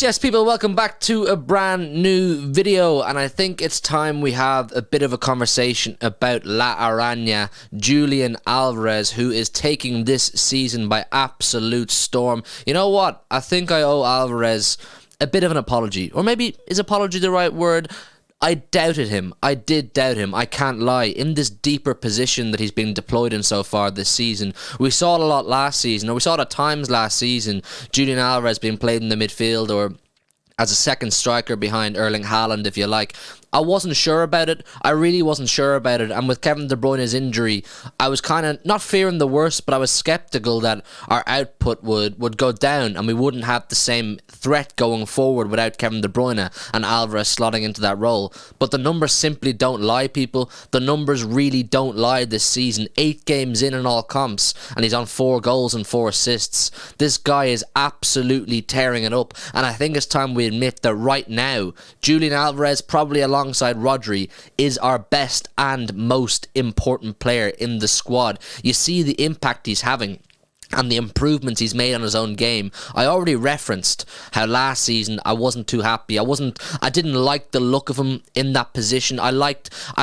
Yes, people, welcome back to a brand new video, and I think it's time we have a bit of a conversation about La Araña, Julian Alvarez, who is taking this season by absolute storm. You know what? I think I owe Alvarez a bit of an apology, or maybe is apology the right word? I doubted him. I did doubt him. I can't lie. In this deeper position that he's been deployed in so far this season, we saw it a lot last season, or we saw it at times last season. Julian Alvarez being played in the midfield or as a second striker behind Erling Haaland, if you like. I wasn't sure about it. I really wasn't sure about it. And with Kevin De Bruyne's injury, I was kind of not fearing the worst, but I was skeptical that our output would go down and we wouldn't have the same threat going forward without Kevin De Bruyne and Alvarez slotting into that role. But the numbers simply don't lie, people. The numbers really don't lie this season. 8 games in all comps, and he's on 4 goals and 4 assists. This guy is absolutely tearing it up, and I think it's time we admit that right now, Julian Alvarez, probably alongside Rodri, is our best and most important player in the squad. You see the impact he's having and the improvements he's made on his own game. I already referenced how last season I wasn't too happy. I didn't like the look of him in that position. I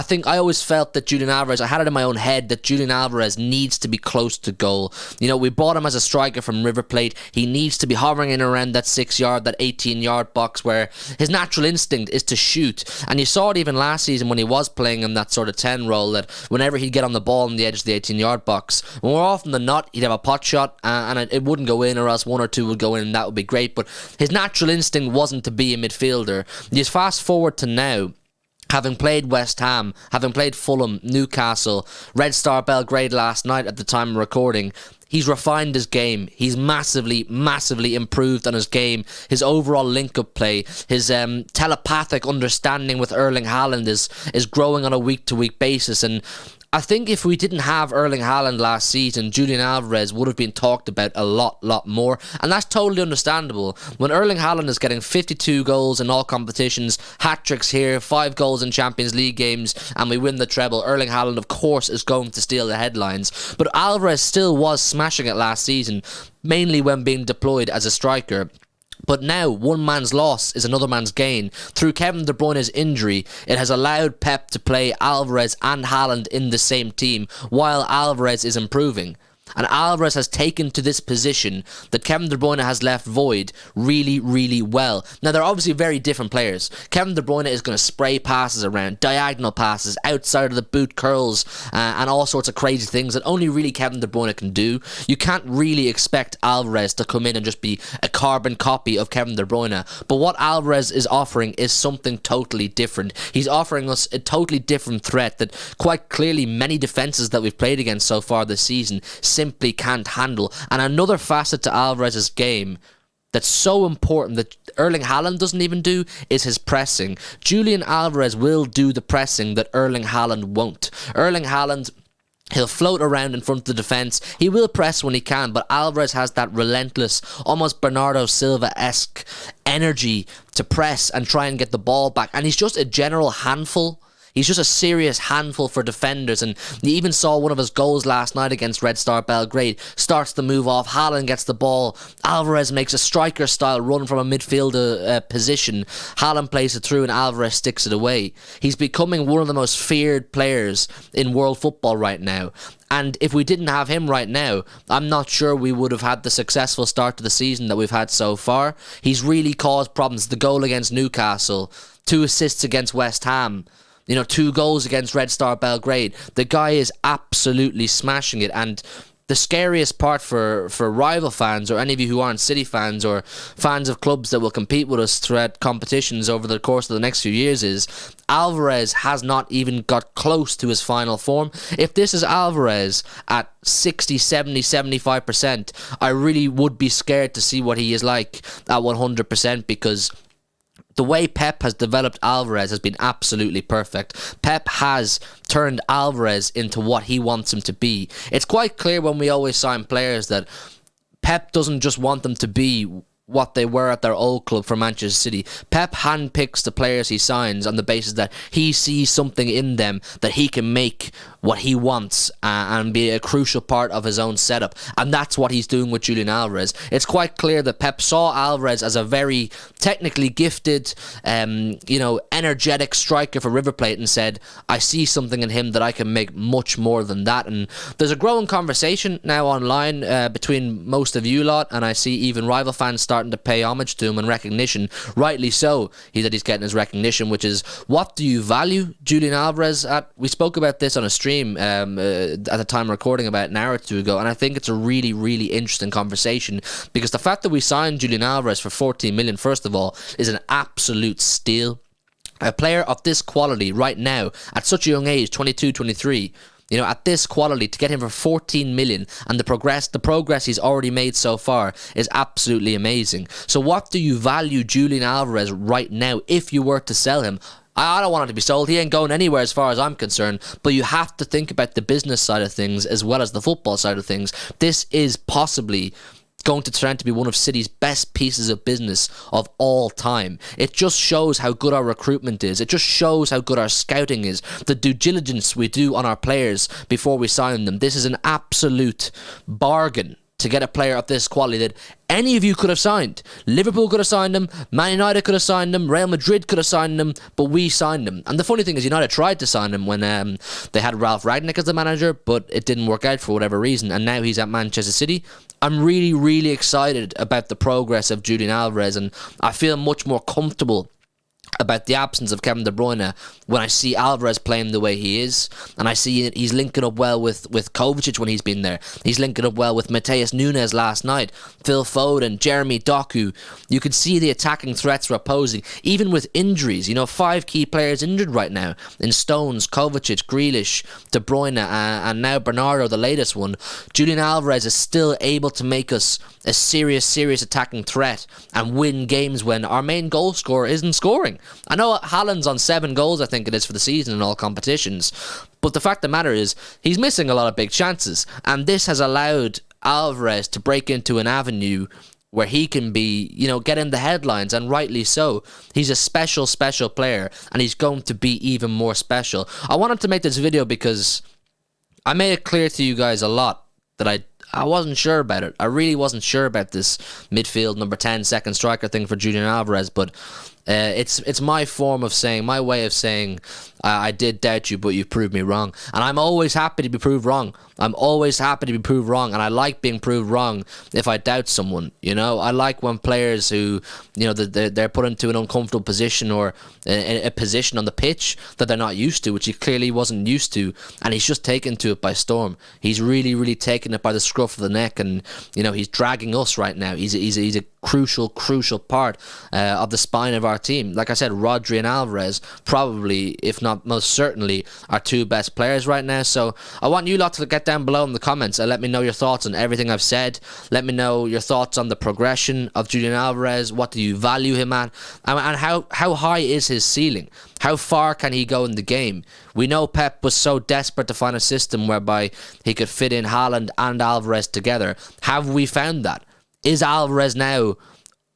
think I always felt that Julian Alvarez, I had it in my own head that Julian Alvarez needs to be close to goal. You know, we bought him as a striker from River Plate. He needs to be hovering in around that 6-yard, that 18-yard box where his natural instinct is to shoot. And you saw it even last season when he was playing in that sort of 10 role, that whenever he'd get on the ball on the edge of the 18-yard box, more often than not, he'd have a pot shot and it wouldn't go in, or else 1 or 2 would go in, and that would be great. But his natural instinct wasn't to be a midfielder. Just fast forward to now, having played West Ham, having played Fulham, Newcastle, Red Star Belgrade last night at the time of recording, he's refined his game. He's massively improved on his game. His overall link-up play, his telepathic understanding with Erling Haaland is growing on a week-to-week basis. And I think if we didn't have Erling Haaland last season, Julian Alvarez would have been talked about a lot more, and that's totally understandable. When Erling Haaland is getting 52 goals in all competitions, hat-tricks here, 5 goals in Champions League games, and we win the treble, Erling Haaland, of course, is going to steal the headlines. But Alvarez still was smashing it last season, mainly when being deployed as a striker. But now, one man's loss is another man's gain. Through Kevin De Bruyne's injury, it has allowed Pep to play Alvarez and Haaland in the same team, while Alvarez is improving. And Alvarez has taken to this position that Kevin De Bruyne has left void really well. Now, they're obviously very different players. Kevin De Bruyne is going to spray passes around, diagonal passes, outside of the boot curls, and all sorts of crazy things that only really Kevin De Bruyne can do. You can't really expect Alvarez to come in and just be a carbon copy of Kevin De Bruyne. But what Alvarez is offering is something totally different. He's offering us a totally different threat that quite clearly many defenses that we've played against so far this season simply can't handle. And another facet to Alvarez's game that's so important that Erling Haaland doesn't even do is his pressing. Julian Alvarez will do the pressing that Erling Haaland won't. Erling Haaland, he'll float around in front of the defence. He will press when he can, but Alvarez has that relentless, almost Bernardo Silva-esque energy to press and try and get the ball back. And he's just a general handful. He's just a serious handful for defenders, and you even saw one of his goals last night against Red Star Belgrade. Starts the move off, Haaland gets the ball, Alvarez makes a striker-style run from a midfielder position. Haaland plays it through and Alvarez sticks it away. He's becoming one of the most feared players in world football right now. And if we didn't have him right now, I'm not sure we would have had the successful start to the season that we've had so far. He's really caused problems. The goal against Newcastle, 2 assists against West Ham, 2 goals against Red Star Belgrade. The guy is absolutely smashing it. And the scariest part for rival fans, or any of you who aren't City fans or fans of clubs that will compete with us throughout competitions over the course of the next few years, is Alvarez has not even got close to his final form. If this is Alvarez at 60, 70, 75%, I really would be scared to see what he is like at 100%, because the way Pep has developed Alvarez has been absolutely perfect. Pep has turned Alvarez into what he wants him to be. It's quite clear when we always sign players that Pep doesn't just want them to be what they were at their old club for Manchester City. Pep handpicks the players he signs on the basis that he sees something in them that he can make what he wants and be a crucial part of his own setup. And that's what he's doing with Julian Alvarez. It's quite clear that Pep saw Alvarez as a very technically gifted, energetic striker for River Plate and said, I see something in him that I can make much more than that. And there's a growing conversation now online between most of you lot, and I see even rival fans starting to pay homage to him and recognition, rightly so. He's getting his recognition, which is, what do you value Julian Alvarez at? We spoke about this on a stream at the time of recording about an hour or two ago, and I think it's a really, really interesting conversation, because the fact that we signed Julian Alvarez for 14 million, first of all, is an absolute steal. A player of this quality right now, at such a young age, 22, 23, at this quality, to get him for 14 million, and the progress he's already made so far is absolutely amazing. So what do you value Julian Alvarez right now if you were to sell him? I don't want him to be sold. He ain't going anywhere as far as I'm concerned. But you have to think about the business side of things as well as the football side of things. This is possibly going to turn out to be one of City's best pieces of business of all time. It just shows how good our recruitment is. It just shows how good our scouting is. The due diligence we do on our players before we sign them. This is an absolute bargain to get a player of this quality that any of you could have signed. Liverpool could have signed him, Man United could have signed him, Real Madrid could have signed him, but we signed him. And the funny thing is, United tried to sign him when they had Ralph Rangnick as the manager, but it didn't work out for whatever reason, and now he's at Manchester City. I'm really, really excited about the progress of Julian Alvarez, and I feel much more comfortable about the absence of Kevin De Bruyne when I see Alvarez playing the way he is, and I see he's linking up well with Kovacic when he's been there. He's linking up well with Mateus Nunes last night, Phil Foden, Jeremy Doku. You can see the attacking threats we're posing, even with injuries. 5 key players injured right now in Stones, Kovacic, Grealish, De Bruyne, and now Bernardo, the latest one. Julian Alvarez is still able to make us a serious attacking threat and win games when our main goal scorer isn't scoring. I know Holland's on 7 goals, I think it is, for the season in all competitions, but the fact of the matter is he's missing a lot of big chances, and this has allowed Alvarez to break into an avenue where he can be, get in the headlines, and rightly so. He's a special player, and he's going to be even more special. I wanted to make this video because I made it clear to you guys a lot that I wasn't sure about it. I really wasn't sure about this midfield number 10 second striker thing for Julian Alvarez, but it's my way of saying I did doubt you, but you proved me wrong. And I'm always happy to be proved wrong. And I like being proved wrong if I doubt someone. I like when players who, they're put into an uncomfortable position or a position on the pitch that they're not used to, which he clearly wasn't used to, and he's just taken to it by storm. He's really, really taken it by the scruff of the neck, and he's dragging us right now. He's a crucial part of the spine of our team. Like I said, Rodri and Alvarez probably, if not most certainly, our 2 best players right now. So I want you lot to get down below in the comments and let me know your thoughts on everything I've said. Let me know your thoughts on the progression of Julian Alvarez. What do you value him at, and how high is his ceiling? How far can he go in the game? We know Pep was so desperate to find a system whereby he could fit in Holland and Alvarez together. Have we found that? Is Alvarez now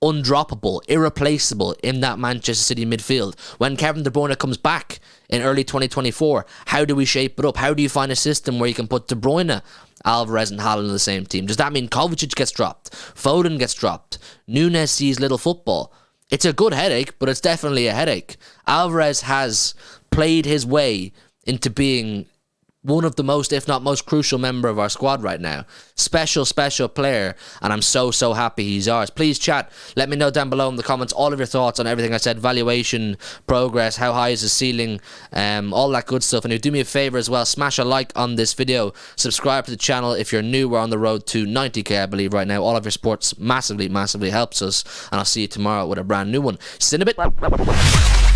undroppable, irreplaceable in that Manchester City midfield? When Kevin De Bruyne comes back in early 2024, how do we shape it up? How do you find a system where you can put De Bruyne, Alvarez and Holland in the same team? Does that mean Kovacic gets dropped? Foden gets dropped? Nunes sees little football? It's a good headache, but it's definitely a headache. Alvarez has played his way into being one of the most, if not most crucial member of our squad right now. Special player, and I'm so happy he's ours. Please chat, let me know down below in the comments all of your thoughts on everything I said, valuation, progress, how high is the ceiling, all that good stuff. And do me a favour as well, smash a like on this video, subscribe to the channel if you're new. We're on the road to 90k I believe right now. All of your supports massively helps us, and I'll see you tomorrow with a brand new one. See you in a bit.